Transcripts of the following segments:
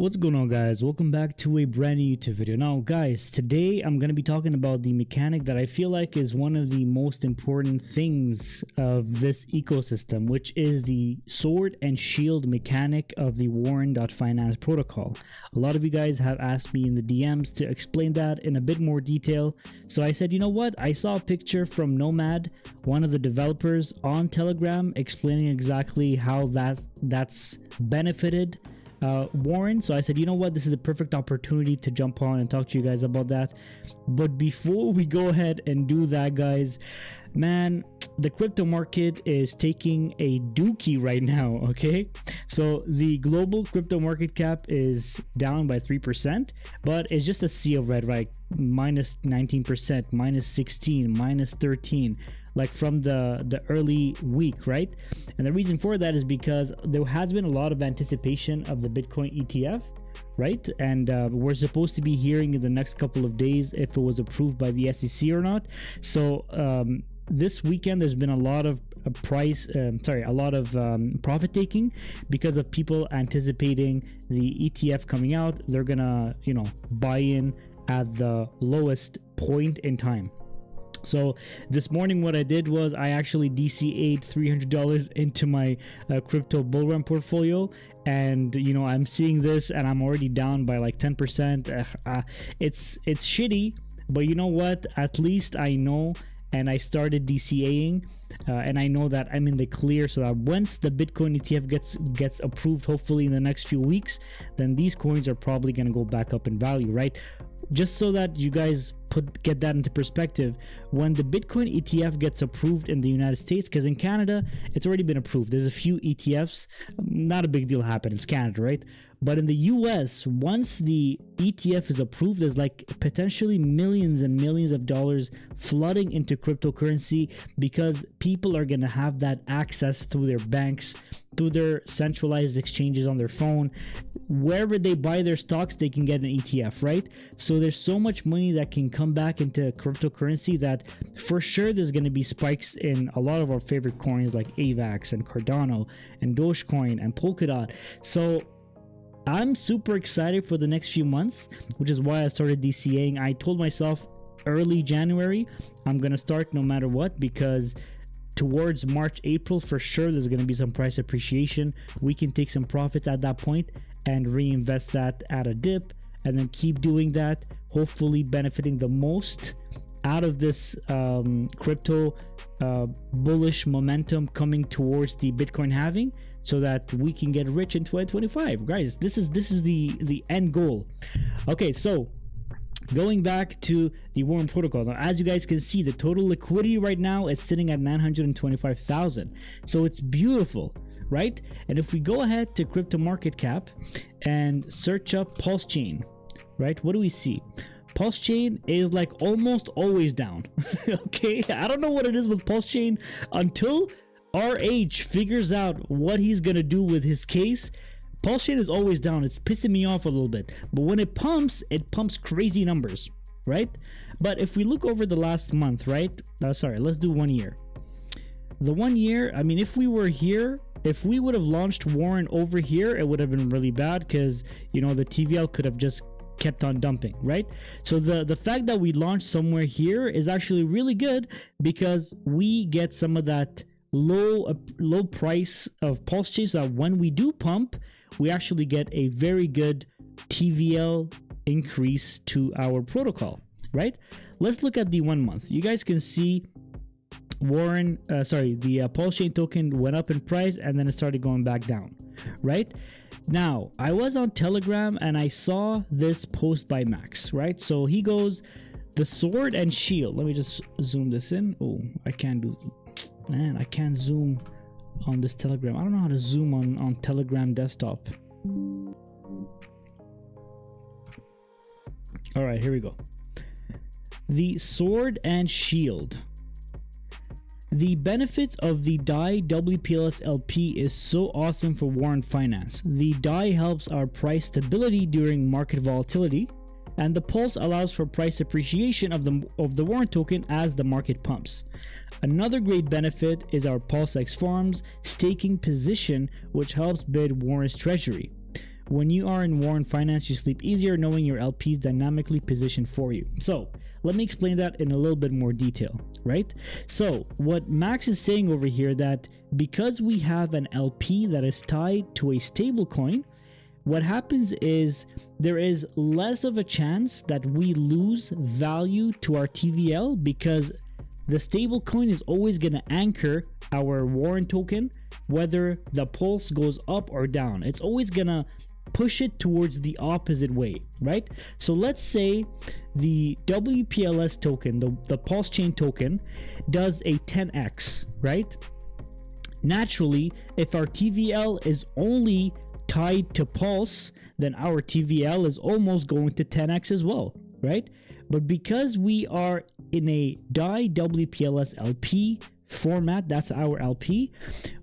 What's going on, guys? Welcome back to a brand new YouTube video. Now guys, today I'm going to be talking about the mechanic that I feel like is one of the most important things of this ecosystem, which is the sword and shield mechanic of the Warren.Finance protocol. A lot of you guys have asked me in the DMs to explain that in a bit more detail, so I said, you know what, I saw a picture from Nomad, one of the developers on Telegram, explaining exactly how that's benefited Warren. So I said, you know what, this is a perfect opportunity to jump on and talk to you guys about that. But before we go ahead and do that, guys, man, the crypto market is taking a dookie right now. Okay, so the global crypto market cap is down by 3%, but it's just a sea of red, right? Minus 19%, minus 16, minus 13, like from the early week, right? And the reason for that is because there has been a lot of anticipation of the Bitcoin ETF, right? And we're supposed to be hearing in the next couple of days if it was approved by the SEC or not. So this weekend there's been a lot of profit taking because of people anticipating the ETF coming out. They're gonna, buy in at the lowest point in time. So this morning what I did was I actually DCA'd $300 into my crypto bullrun portfolio, and I'm seeing this and I'm already down by like 10%. It's shitty, but you know what, at least I know, and I started DCAing and I know that I'm in the clear, so that once the Bitcoin ETF gets approved, hopefully in the next few weeks, then these coins are probably going to go back up in value, right? Just so that you guys get that into perspective, when the Bitcoin ETF gets approved in the United States, because in Canada it's already been approved, there's a few ETFs, not a big deal happened, it's Canada, right? But in the US, once the ETF is approved, there's like potentially millions and millions of dollars flooding into cryptocurrency, because people are going to have that access through their banks, through their centralized exchanges on their phone. Wherever they buy their stocks, they can get an ETF, right? So there's so much money that can come back into cryptocurrency that for sure there's going to be spikes in a lot of our favorite coins like AVAX and Cardano and Dogecoin and Polkadot. So I'm super excited for the next few months, which is why I started DCAing. I told myself early January I'm going to start no matter what, because towards March, April, for sure there's going to be some price appreciation. We can take some profits at that point and reinvest that at a dip, and then keep doing that, hopefully benefiting the most out of this crypto bullish momentum coming towards the Bitcoin halving, so that we can get rich in 2025. Guys, this is the end goal. Okay, so going back to the Warren protocol. Now, as you guys can see, the total liquidity right now is sitting at 925,000. So it's beautiful, right? And if we go ahead to crypto market cap and search up Pulsechain, right? What do we see? Pulsechain is like almost always down. Okay, I don't know what it is with Pulsechain until RH figures out what he's gonna do with his case. Pulsechain is always down. It's pissing me off a little bit, but when it pumps crazy numbers, right? But if we look over the last month, right? Let's do 1 year. The 1 year, I mean, if we were here, if we would have launched Warren over here, it would have been really bad, because the TVL could have just kept on dumping, right? So the fact that we launched somewhere here is actually really good, because we get some of that low price of Pulsechain, so that when we do pump, we actually get a very good TVL increase to our protocol, right? Let's look at the 1 month. You guys can see the Pulsechain token went up in price and then it started going back down, right? Now, I was on Telegram and I saw this post by Max, right? So he goes, the sword and shield. Let me just zoom this in. Oh, I can't zoom on this Telegram. I don't know how to zoom on Telegram desktop. All right, here we go. The sword and shield. The benefits of the Dai-WPLS LP is so awesome for Warren.Finance. The Dai helps our price stability during market volatility, and the Pulse allows for price appreciation of the Warren token as the market pumps. Another great benefit is our Pulse X Farms staking position, which helps bid Warren's treasury. When you are in Warren.Finance, you sleep easier knowing your LP is dynamically positioned for you. So let me explain that in a little bit more detail, right? So what Max is saying over here, that because we have an LP that is tied to a stable coin, what happens is there is less of a chance that we lose value to our TVL, because the stable coin is always going to anchor our Warren token, whether the pulse goes up or down. It's always going to push it towards the opposite way, right? So let's say the WPLS token, the Pulsechain token, does a 10x, right? Naturally, if our TVL is only tied to Pulse, then our TVL is almost going to 10x as well, right? But because we are in a Dai-WPLS LP format, that's our LP,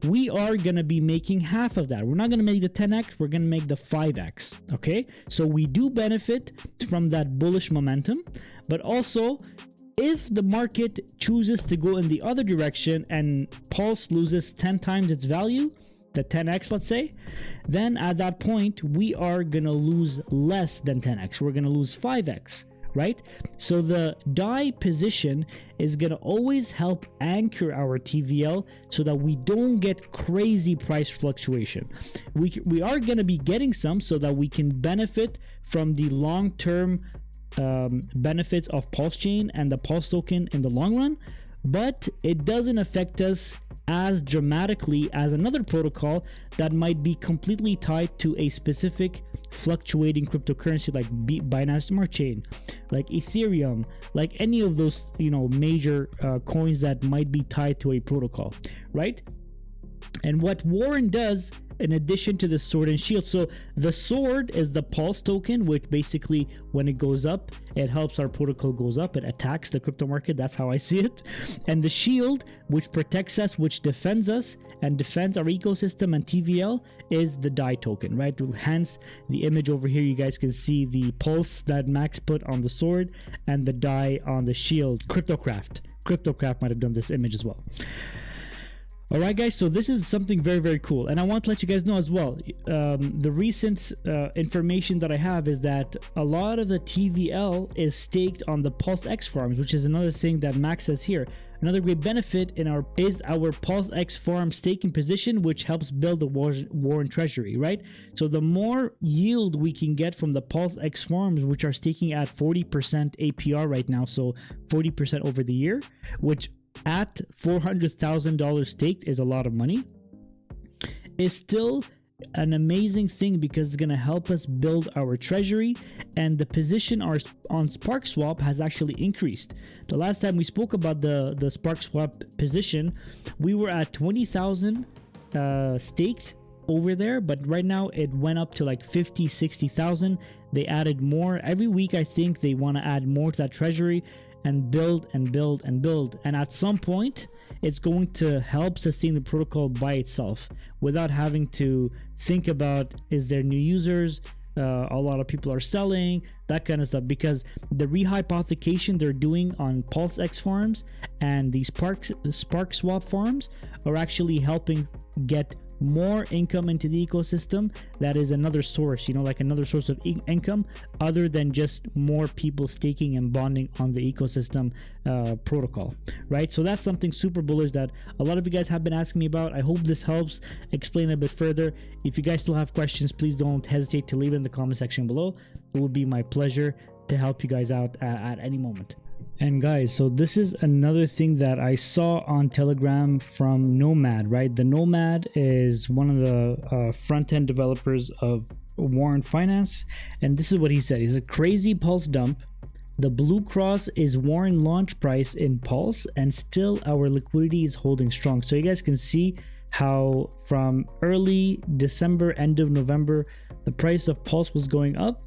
we are going to be making half of that. We're not going to make the 10x, we're going to make the 5x, okay? So we do benefit from that bullish momentum, but also if the market chooses to go in the other direction and Pulse loses 10 times its value, the 10x, let's say, then at that point, we are going to lose less than 10x. We're going to lose 5x, right? So the Dai position is going to always help anchor our TVL so that we don't get crazy price fluctuation. We are going to be getting some so that we can benefit from the long-term benefits of Pulsechain and the Pulse token in the long run, but it doesn't affect us as dramatically as another protocol that might be completely tied to a specific fluctuating cryptocurrency like Binance Smart Chain, like Ethereum, like any of those, major coins that might be tied to a protocol, right? And what Warren does, in addition to the sword and shield, so the sword is the Pulse token, which basically when it goes up, it helps our protocol goes up, it attacks the crypto market. That's how I see it. And the shield, which protects us, which defends us and defends our ecosystem and TVL, is the Dai token, right? Hence the image over here, you guys can see the Pulse that Max put on the sword and the Dai on the shield. Cryptocraft might have done this image as well. All right, guys, so this is something very, very cool. And I want to let you guys know as well, the recent information that I have is that a lot of the TVL is staked on the Pulse X farms, which is another thing that Max says here. Another great benefit is our Pulse X farm staking position, which helps build the Warren treasury, right? So the more yield we can get from the Pulse X farms, which are staking at 40% APR right now, so 40% over the year, which at $400,000 staked is a lot of money, is still an amazing thing because it's going to help us build our treasury, and the position on SparkSwap has actually increased. The last time we spoke about the SparkSwap position, we were at 20,000 staked over there, but right now it went up to like 50-60,000. They added more every week. I think they want to add more to that treasury and build and build and build, and at some point it's going to help sustain the protocol by itself without having to think about, is there new users, a lot of people are selling, that kind of stuff, because the rehypothecation they're doing on Pulse X farms and these SparkSwap farms are actually helping get more income into the ecosystem. That is another source, like another source of income other than just more people staking and bonding on the ecosystem protocol, right? So that's something super bullish that a lot of you guys have been asking me about. I hope this helps explain a bit further. If you guys still have questions, please don't hesitate to leave it in the comment section below. It would be my pleasure to help you guys out at any moment. And guys, so this is another thing that I saw on Telegram from Nomad, right? The Nomad is one of the front-end developers of Warren.Finance, and this is what he said. He said, crazy Pulse dump. The blue cross is Warren launch price in Pulse, and still our liquidity is holding strong. So you guys can see how from early December, end of November, the price of Pulse was going up,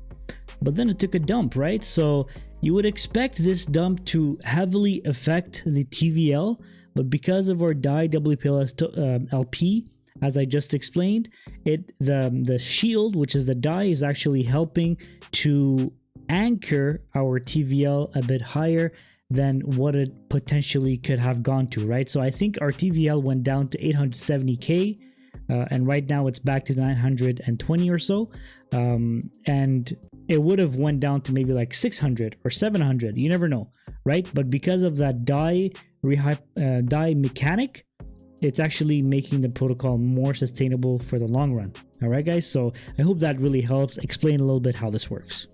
but then it took a dump, right? So you would expect this dump to heavily affect the TVL, but because of our Dai-WPLS LP, as I just explained, the shield, which is the Dai, is actually helping to anchor our TVL a bit higher than what it potentially could have gone to, right? So I think our TVL went down to 870K and right now it's back to 920 or so, and it would have went down to maybe like 600 or 700. You never know, right? But because of that Dai mechanic, it's actually making the protocol more sustainable for the long run. All right, guys. So I hope that really helps explain a little bit how this works,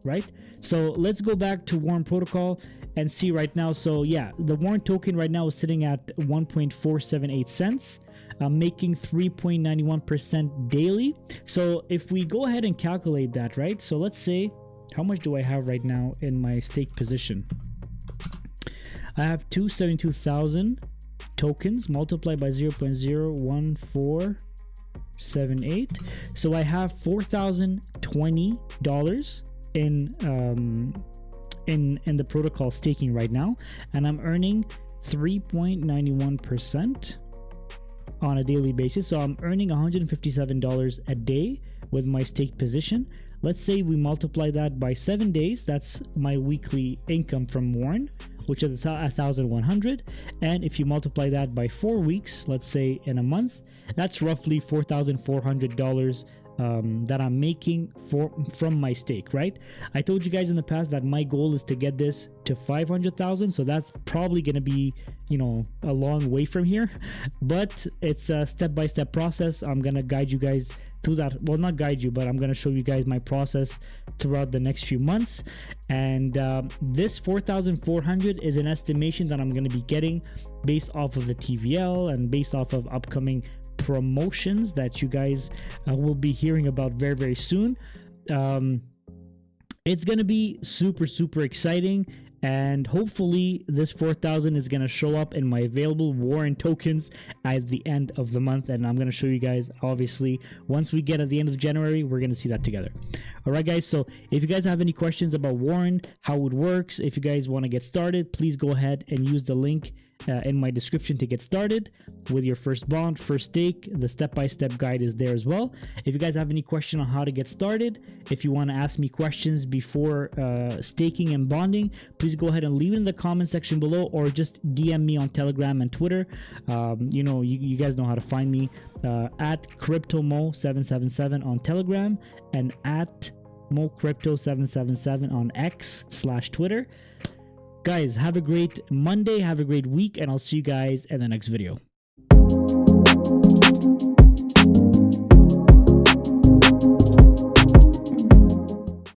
right? So let's go back to Warren protocol and see right now. So yeah, the Warren token right now is sitting at 1.478 cents. Making 3.91% daily. So if we go ahead and calculate that, right? So let's say, how much do I have right now in my stake position? I have 272,000 tokens multiplied by 0.01478. So I have $4,020 in the protocol staking right now, and I'm earning 3.91% on a daily basis. So I'm earning $157 a day with my stake position. Let's say we multiply that by 7 days. That's my weekly income from Warren, which is 1,100. And if you multiply that by 4 weeks, let's say in a month, that's roughly $4,400 that I'm making from my stake, right? I told you guys in the past that my goal is to get this to 500,000. So that's probably going to be, you know, a long way from here, but it's a step-by-step process. I'm going to guide you guys through that. Well, not guide you, but I'm going to show you guys my process throughout the next few months. And this 4,400 is an estimation that I'm going to be getting based off of the TVL and based off of upcoming promotions that you guys will be hearing about very, very soon. It's going to be super exciting, and hopefully this 4,000 is going to show up in my available Warren tokens at the end of the month. And I'm going to show you guys, obviously, once we get at the end of January, we're going to see that together. All right, guys. So if you guys have any questions about Warren, how it works, if you guys want to get started, please go ahead and use the link in my description to get started with your first bond, first stake. The step-by-step guide is there as well. If you guys have any question on how to get started, if you want to ask me questions before staking and bonding, please go ahead and leave it in the comment section below, or just DM me on Telegram and Twitter. You know, you guys know how to find me at CryptoMo777 on Telegram and at MoCrypto777 on X/Twitter. Guys, have a great Monday, have a great week, and I'll see you guys in the next video.